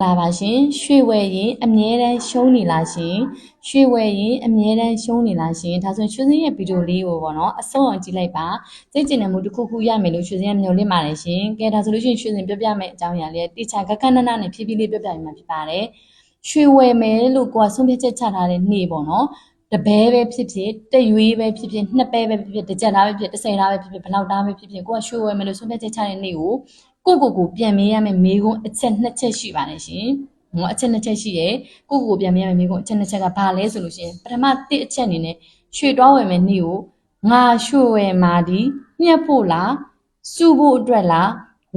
လာပါရှင်ရွှေဝယ်ရင်အမြဲတမ်းရှုံးနေလားရှင်ရွှေဝယ်ရင်အမြဲတမ်းရှုံးနေလားရှင်ဒါဆိုရွှေစင်းရဲ့ဗီဒီယိုလေးကိုပေါ့နော်အဆုံးအောင်ကြည့်လိုက်ပါစိတ်ကျင်တဲ့မှုတစ်ခုခုရမယ်လို့ရွှေစင်းကမျှော်လင့်ပါတယ်ရှင်ကဲဒါဆိုလို့ရှိရင်ရွှေစင်းပြောပြမယ်အကြောင်းအရာလေးတိချာခက်ခက်နက်နက်နဲ့ဖြည်းဖြည်းလေးပြောပြနေမှာဖြစ်ပါတယ်ရွှေဝယ်မယ်လို့ကိုယ်ဆုံးဖြတ်ချက်ချထားတဲ့နေ့ပေါ့နော်တပဲပဲဖြစ်ဖြစ်တရွေးပဲဖြစ်ဖြစ်နှစ်ပဲပဲဖြစ်ဖြစ်တစ်ကြက်သားပဲဖြစ်ဖြစ်10သားပဲဖြစ်ဖြစ်ဘလောက်သားပဲဖြစ်ဖြစ်ကိုကရွှေဝယ်မယ်လို့ဆုံးဖြတ်ချက်ချတဲ့နေ့ကိုကိုပြန်မေးရမယ်မေးခွန်းအချက်2ချက်ရှိပါတယ်ရှင်အချက်2ချက်ရှိရဲကိုပြန်မေးရမယ်မေးခွန်းအချက်2ချက်ကဘာလဲဆိုလို့ရှိရင်ပထမ1အချက်အနေနဲ့ရွှေတွားဝယ်မယ်နေ့ကိုငါရွှေဝယ်မှာဒီညှက်ဖို့လားစုဖို့အတွက်လား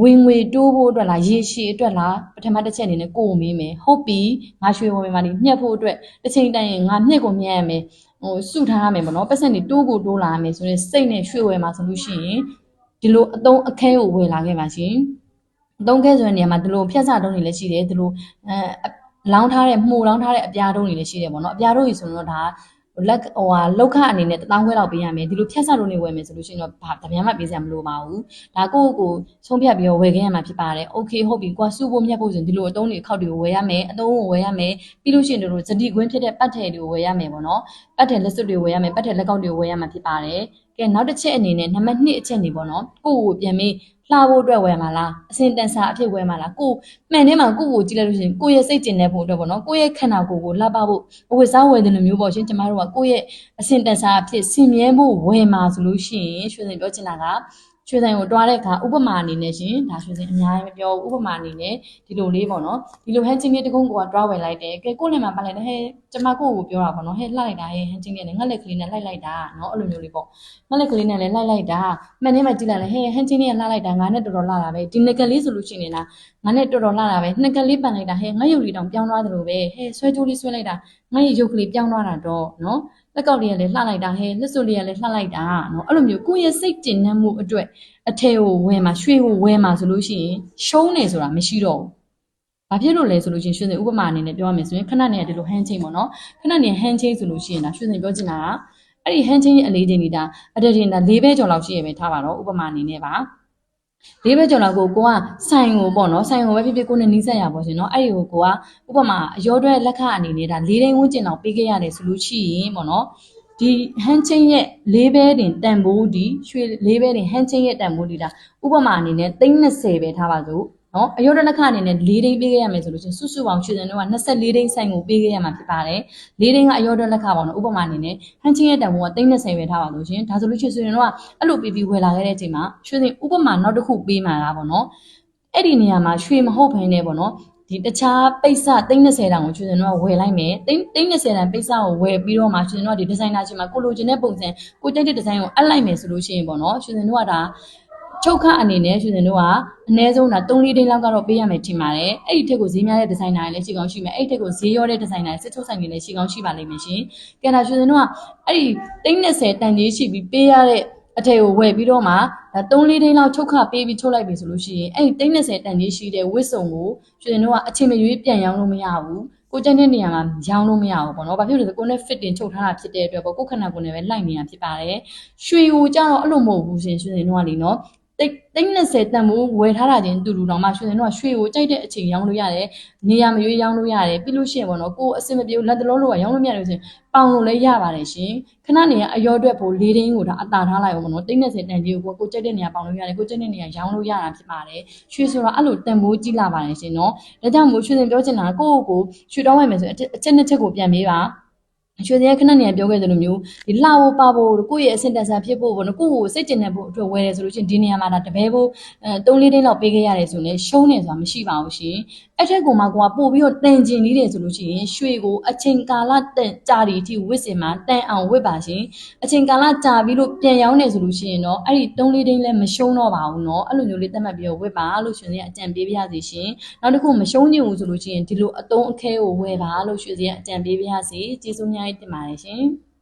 ဝင်ငွေတိုးဖို့အတွက်လားရေရှည်အတွက်လားပထမတစ်ချက်အနေနဲ့ကိုမေးမယ်ဟုတ်ပြီငါရွှေဝယ်မှာဒီညှက်ဖို့အတွက်တစ်ချိန်တိုင်းငါမျက်ကိုမြက်ရမယ်စုထားရမယ်ပေါ့နော်ပတ်စံနေတိုးကိုတိုးလာရမယ်ဆိုရင်စိတ်နဲ့ရွှေဝယ်မှာဆိုလို့ရှိရင်ဒီလိုအသုံးအခဲကိုဝယ်လာခဲ့ပါရှင်သုံးခဲဆိုတဲ့နေရာမှာဒီလိုဖြတ်စတုံးတွေလည်းရှိတယ်ဒီလိုလောင်းထားတဲ့မှုလောင်းထားတဲ့အပြားတုံးတွေလည်းရှိတယ်ပေါ့နော်အပြားတုံးကြီးဆိုတော့ဒါလက်လောက်ခအနေနဲ့1000ခွဲလောက်ပေးရမယ်ဒီလိုဖြတ်စတုံးတွေဝယ်မယ်ဆိုလို့ရှိရင်တော့တပြားမှပေးစရာမလိုပါဘူးဒါကိုဆုံးဖြတ်ပြီးတော့ဝယ်ခဲ့ရမှာဖြစ်ပါတယ်โอเคဟုတ်ပြီကိုကစုဖို့မြတ်ဖို့ဆိုရင်ဒီလိုအတုံးတွေအခောက်တွေကိုဝယ်ရမယ်အတုံးကိုဝယ်ရမယ်ပြီးလို့ရှိရင်တို့စတိကွင်းဖြစ်တဲ့ပတ်ထည်တွေကိုဝယ်ရမယ်ပေါ့နော်ပတ်ထည်လက်စွပ်တွေဝယ်ရမယ်ပတ်ထည်လက်ကောက်တွေကိုဝယ်ရမှာဖြစ်ပါတယ်ကဲနောက်တစ်ချက်အနေနဲ့နံပါတ်2အချက်နေပေါ့နော်ကိုပြန်ပြီးလှဖို့အတွက်ဝယ်မှာလားအစင်တန်စာအဖြစ်ဝယ်မှာလားကိုမှန်ထဲမှာကိုကြည့်လိုက်လို့ရှိရင်ကိုရဲ့စိတ်ကျင်တဲ့ဖို့အတွက်ပေါ့နော်ကိုရဲ့ခန္ဓာကိုယ်ကိုလှပဖို့အဝတ်စားဝယ်တဲ့လိုမျိုးပေါ့ရှင်ကျမတို့ကကိုရဲ့အစင်တန်စာအဖြစ်ဆင်မြဲဖို့ဝယ်မှာဆိုလို့ရှိရင်ရွှေစင်ပြောချင်တာကရွှေစင်ကိုတွားတဲ့အခါဥပမာအနေနဲ့ရှင်ဒါရွှေစင်အများကြီးမပြောဥပမာအနေနဲ့ဒီလိုလေးပေါ့နော်ဒီလိုဟန်ချင်းလေးတကုန်းကိုကတွားဝယ်လိုက်တယ်ကဲကိုလည်းမှပါလိုက်တယ်ဟဲ့ကျမကိုပြောတာပေါ့နော်ဟဲ့လှလိုက်တာဟဲ့ဟန်ချင်းလေးနဲ့ငှက်လက်ကလေးနဲ့လိုက်တာနော်အဲ့လိုမျိုးလေးပေါ့ငှက်လက်ကလေးနဲ့လည်းလိုက်တာမှန်ထဲမှာကြည့်လိုက်လေဟဲ့ဟန်ချင်းလေးကလှလိုက်တာငါနဲ့တော်တော်လှတာပဲဒီနှစ်ကလေးဆိုလို့ရှိရင်လားငါနဲ့တော်တော်လှတာပဲနှစ်ကလေးပန်လိုက်တာဟဲ့ငါရုပ်လေးတောင်ပြောင်းသွားသလိုပဲဟဲ့ဆွဲကြိုးလေးဆွဲလိုက်တာငါရဲ့ရုပ်ကလေးပြောင်းသွားတာတော့နော်လက်ကောက်လေးကလည်းလှလိုက်တာဟဲ့လက်စွပ်လေးကလည်းလှလိုက်တာနော်အဲ့လိုမျိုးကိုယ့်ရဲ့စိတ်ကျဉ်နှံ့မှုအတွက်အထည်ကိုဝယ်မှာရွှေကိုဝယ်မှာဆိုလို့ရှိရင်ရှုံးနေဆိုတာမရှိတော့ဘူး။ဘာဖြစ်လို့လဲဆိုလို့ရှိရင်ရွှေစင်ဥပမာအနေနဲ့ပြောရမယ်ဆိုရင်ခဏနေဒီလိုဟန်ချင်းပေါ့နော်။ခဏနေဟန်ချင်းဆိုလို့ရှိရင်ဒါရွှေစင်ပြောချင်တာကအဲ့ဒီဟန်ချင်းရဲ့အလေးချိန်ကြီးဒါအတတင်ဒါ၄ဘဲကျော်လောက်ရှိရပဲထားပါတော့ဥပမာအနေနဲ့ပါ။လေးဘဲကျော်လောက်ကိုကဆိုင်ကိုပေါ့နော်ဆိုင်ကိုပဲဖြစ်ဖြစ်ကိုနဲ့နီးစပ်ရပါရှင်နော်အဲ့ဒီကိုဥပမာအရောတွဲလက်ခအနေနဲ့ဒါ၄သိန်းဝန်းကျင်လောက်ပေးခဲ့ရတယ်ဆိုလို့ရှိရင်ပေါ့နော်ဒီဟန်ချင်းရဲ့လေးဘဲတင်တန်ဖိုးဒီရွှေလေးဘဲတင်ဟန်ချင်းရဲ့တန်ဖိုးဒီဒါဥပမာအနေနဲ့320ပဲထားပါစို့နော်အရောတွဲလက်ခအနေနဲ့4သိန်းပေးခဲ့ရမယ်ဆိုလို့ရှိရင်စုပေါင်းရွှေစံတော့24သိန်းဆိုင်ကိုပေးခဲ့ရမှာဖြစ်ပါတယ်4သိန်းကအရောတွဲလက်ခပေါ့နော်ဥပမာအနေနဲ့ဟန်ချင်းရဲ့တန်ဖိုးက320ပဲထားပါလို့ရှင်ဒါဆိုလို့ရှိရင်တော့အဲ့လိုပေးပြီးဝယ်လာခဲ့တဲ့အချိန်မှာရွှေစင်ဥပမာနောက်တစ်ခုပေးမှာလားပေါ့နော်အဲ့ဒီနေရာမှာရွှေမဟုတ်ဘဲနဲ့ပေါ့နော်ဒီတခြားပိတ်စ30တောင်ကိုရွှေစင်တော့ဝယ်လိုက်မယ်30တန်ပိတ်စကိုဝယ်ပြီးတော့မှရွှေစင်တော့ဒီဒီဇိုင်နာရှင်မှာကိုလိုချင်တဲ့ပုံစံကိုကြိုက်တဲ့ဒီဇိုင်းကိုအပ်လိုက်မယ်ဆိုလို့ရှိရင်ပေါ့နော်ရွှေစင်တို့ကဒါချုပ်ခအနေနဲ့ရွှေစင်တို့ကအနည်းဆုံးဒါ3-4သိန်းလောက်ကတော့ပေးရမယ်ထင်ပါတယ်အဲ့ဒီထက်ကိုဈေးများတဲ့ဒီဇိုင်နာတွေလည်းရှိကောင်းရှိမယ်အဲ့ဒီထက်ကိုဈေးရောတဲ့ဒီဇိုင်နာတွေစစ်ချုပ်ဆိုင်တွေလည်းရှိကောင်းရှိပါလိမ့်မယ်ရှင်ကဲဒါရွှေစင်တို့ကအဲ့ဒီ30တန်ကြီးရှိပြီးပေးရတဲ့အထည်ကိုဝယ်ပြီးတော့မှဒါ3-4သိန်းလောက်ချုပ်ခပေးပြီးချုပ်လိုက်ပြီဆိုလို့ရှိရင်အဲ့ဒီ30တန်ကြီးရှိတဲ့ဝစ်စုံကိုရွှေစင်တို့ကအချိန်မရွေးပြန်ရောင်းလို့မရဘူးကိုကျန်းတဲ့နေရာမှာရောင်းလို့မရဘူးပေါ့နော်။ဘာဖြစ်လို့လဲဆိုကိုနဲ့ fit တင်ချုပ်ထားတာဖြစ်တဲ့အတွက်ပေါ့ကိုခန္ဓာကိုယ်နဲ့ပဲလိုက်နေတာဖြစ်ပါတယ်။ရွှေကိုကြတော့အဲ့လိုမဟုတ်ဘူးရှင်ရွှေစင်တို့ကလीနော်30တန်မိုးဝယ်ထားတာချင်းတူတူတောင်မှရွှေစင်တို့ကရွှေကိုကြိုက်တဲ့အချိန်ရောင်းလို့ရတယ်။နေရာမရွေးရောင်းလို့ရတယ်။ပြီးလို့ရှိရင်ပေါ့နော်ကိုအစင်မပြေလက်တလုံးလို့ရောင်းလို့မရလို့ဆိုရင်ပေါင်လို့လည်းရပါတယ်ရှင်။ခဏနေအရောအတွက်ဖို့၄သိန်းကိုဒါအတာထားလိုက်အောင်ပေါ့နော်30တန်ကြီးကိုကိုကြိုက်တဲ့နေရာပေါင်လို့ရတယ်ကိုကြိုက်တဲ့နေရာရောင်းလို့ရတာဖြစ်ပါတယ်။ရွှေဆိုတာအဲ့လိုတန်မိုးကြီးလာပါတယ်ရှင်နော်။ဒါကြောင့်မို့ရွှေစင်ပြောချင်တာကိုရွှေတောင်းဝယ်မယ်ဆိုအချက်2ချက်ကိုပြန်ပေးပါရွှေစင်ခဏနေပြောခဲ့သလိုမျိုးဒီလှဖို့ပါဖို့ကိုယ့်ရဲ့အစင်တန်ဆာဖြစ်ဖို့ပေါ့နော်ကိုယ့်ကိုစိတ်ကျင်တဲ့ဖို့အတွက်ဝယ်တယ်ဆိုလို့ရှိရင်ဒီနေရာမှာဒါတပဲဖို့3-4သိန်းလောက်ပေးခဲ့ရတယ်ဆိုရင်ရှုံးနေဆိုတာမရှိပါဘူးရှင်အဲ့ထက်ကိုမှကိုကပို့ပြီးတော့တန်ကျင်နေတယ်ဆိုလို့ရှိရင်ရွှေကိုအချိန်ကာလကြာဒီအထိဝစ်စင်မှာတန်အောင်ဝစ်ပါရှင်အချိန်ကာလကြာပြီးလို့ပြန်ရောင်းနေဆိုလို့ရှိရင်တော့အဲ့ဒီ3-4သိန်းလည်းမရှုံးတော့ပါဘူးเนาะအဲ့လိုမျိုးလေးသတ်မှတ်ပြီးတော့ဝစ်ပါလို့ရွှေစင်ကအကြံပေးပြရစီရှင်နောက်တစ်ခုမရှုံးခြင်းဘူးဆိုလို့ရှိရင်ဒီလိုအတုံးအခဲကိုဝယ်ပါလို့ရွှေစင်ကအကြံပေးပြရစီကျေးဇူးများတင်ပါတယ်ရှင်